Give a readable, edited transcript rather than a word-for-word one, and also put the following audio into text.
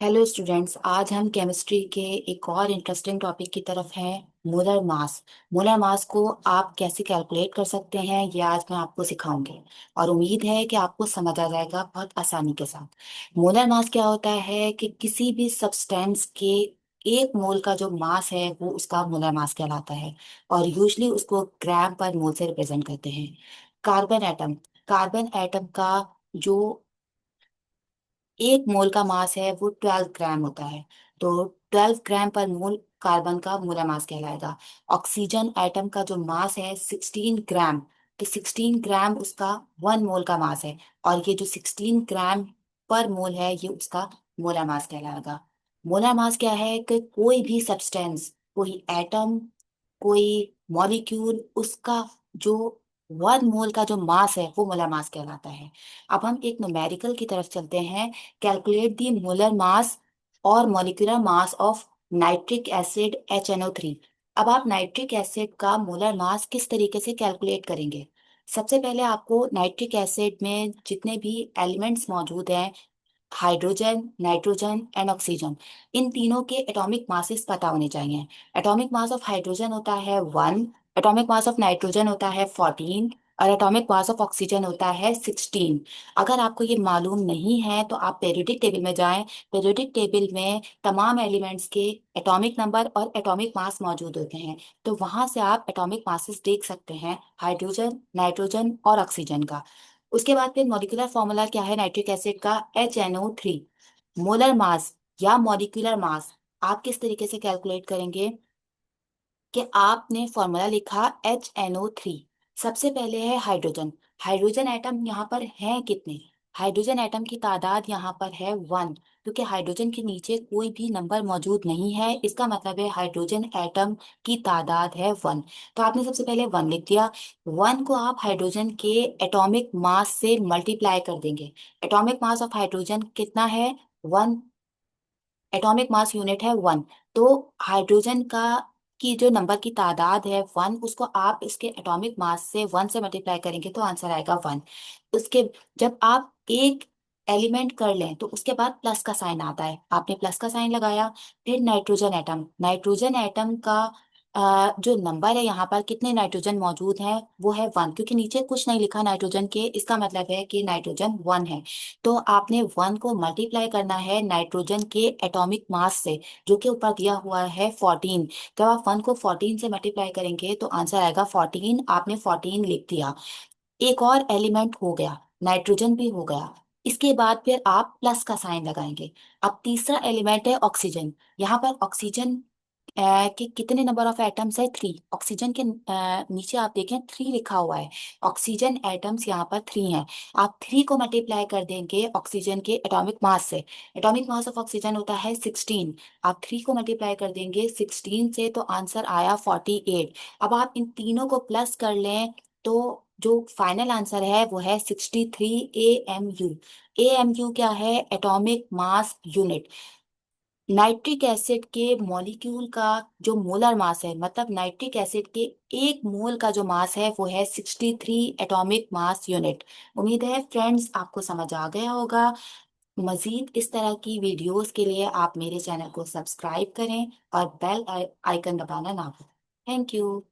Hello students, आज हम chemistry के एक और इंटरेस्टिंग टॉपिक की तरफ हैं। Molar mass. मोलर मास को आप कैसे कैलकुलेट कर सकते हैं, ये आज मैं आपको सिखाऊंगी। और उम्मीद है कि आपको समझ आ जाएगा बहुत आसानी के साथ। मोलर मास क्या होता है कि किसी भी सब्सटेंस के एक मोल का जो मास है वो उसका मोलर मास कहलाता है। और यूजली उसको ग्राम पर मोल से रिप्रेजेंट करते हैं। Carbon atom. कार्बन एटम का जो एक मोल का मास है वो 12 ग्राम होता है। तो 12 ग्राम पर मोल कार्बन का मोलर मास कहलाएगा। ऑक्सीजन एटम का जो मास है 16 ग्राम। तो 16 ग्राम उसका 1 मोल का मास है। और ये जो 16 ग्राम पर मोल है ये उसका मोलर मास कहलाएगा। मोलर मास क्या है कि कोई भी सब्सटेंस, कोई एटम, कोई मॉलिक्यूल, उसका जो 1 मोल का जो मास है वो मोलर मास कहलाता है। अब हम एक न्यूमेरिकल की तरफ चलते हैं। कैलकुलेट दी मोलर मास और molecular mass of nitric acid HNO3। अब आप नाइट्रिक एसिड का मोलर मास किस तरीके से कैलकुलेट करेंगे? सबसे पहले आपको नाइट्रिक एसिड में जितने भी एलिमेंट्स मौजूद हैं, हाइड्रोजन, नाइट्रोजन एंड ऑक्सीजन, इन तीनों के एटॉमिक मासेस पता होने चाहिए। एटॉमिक मास ऑफ हाइड्रोजन होता है 1, एटॉमिक मास ऑफ नाइट्रोजन होता है 14 और एटॉमिक मास ऑफ ऑक्सीजन होता है 16। अगर आपको ये मालूम नहीं है तो आप पीरियोडिक टेबल में जाएं। पीरियोडिक टेबल में तमाम एलिमेंट्स के एटॉमिक नंबर और एटॉमिक मास मौजूद होते हैं। तो वहां से आप एटॉमिक मासेस देख सकते हैं हाइड्रोजन, नाइट्रोजन और ऑक्सीजन का। उसके बाद फिर मॉलिक्यूलर फॉर्मूला क्या है नाइट्रिक एसिड का? HNO3। मोलर मास या मॉलिक्यूलर मास आप किस तरीके से कैलकुलेट करेंगे कि आपने फॉर्मूला लिखा HNO3। सबसे पहले है हाइड्रोजन। हाइड्रोजन एटम यहाँ पर है कितने? हाइड्रोजन एटम की तादाद यहाँ पर है 1। क्योंकि हाइड्रोजन के नीचे कोई भी नंबर मौजूद नहीं है, इसका मतलब है हाइड्रोजन एटम की तादाद है 1। तो आपने सबसे पहले 1 लिख दिया। 1 को आप हाइड्रोजन के एटॉमिक मास से मल्टीप्लाई कर देंगे। एटॉमिक मास ऑफ हाइड्रोजन कितना है? 1। एटॉमिक मास यूनिट है 1। तो हाइड्रोजन का की जो नंबर की तादाद है 1, उसको आप इसके एटॉमिक मास से 1 से मल्टीप्लाई करेंगे तो आंसर आएगा 1। उसके जब आप एक एलिमेंट कर लें तो उसके बाद प्लस का साइन आता है, आपने प्लस का साइन लगाया। फिर नाइट्रोजन एटम। नाइट्रोजन एटम का जो नंबर है यहाँ पर कितने नाइट्रोजन मौजूद हैं वो है 1। क्योंकि नीचे कुछ नहीं लिखा नाइट्रोजन के, इसका मतलब है कि नाइट्रोजन 1 है। तो आपने 1 को मल्टीप्लाई करना है नाइट्रोजन के एटॉमिक मास से, जो कि ऊपर दिया हुआ है 14। जब आप 1 को 14 से मल्टीप्लाई करेंगे तो आंसर आएगा 14। आपने 14 लिख दिया। एक और एलिमेंट हो गया, नाइट्रोजन भी हो गया। इसके बाद फिर आप प्लस का साइन लगाएंगे। अब तीसरा एलिमेंट है ऑक्सीजन। यहाँ पर ऑक्सीजन के कितने नंबर ऑफ एटम्स है? 3। ऑक्सीजन के नीचे आप देखें 3 लिखा हुआ है। ऑक्सीजन एटम्स यहाँ पर 3 हैं। आप 3 को मल्टीप्लाई कर देंगे ऑक्सीजन के एटॉमिक मास से। एटॉमिक मास ऑफ ऑक्सीजन होता है 16। आप 3 को मल्टीप्लाई कर देंगे 16 से तो आंसर आया 48। अब आप इन तीनों को प्लस कर लें तो जो फाइनल आंसर है वो है 63 AMU। AMU क्या है? Atomic mass unit. Nitric acid के मॉलिक्यूल का जो मोलर मास है, मतलब नाइट्रिक एसिड के एक मोल का जो मास है वो है 63 एटॉमिक मास यूनिट। उम्मीद है फ्रेंड्स आपको समझ आ गया होगा। मजीद इस तरह की वीडियोस के लिए आप मेरे चैनल को सब्सक्राइब करें और बेल आइकन दबाना ना भूलें। Thank you.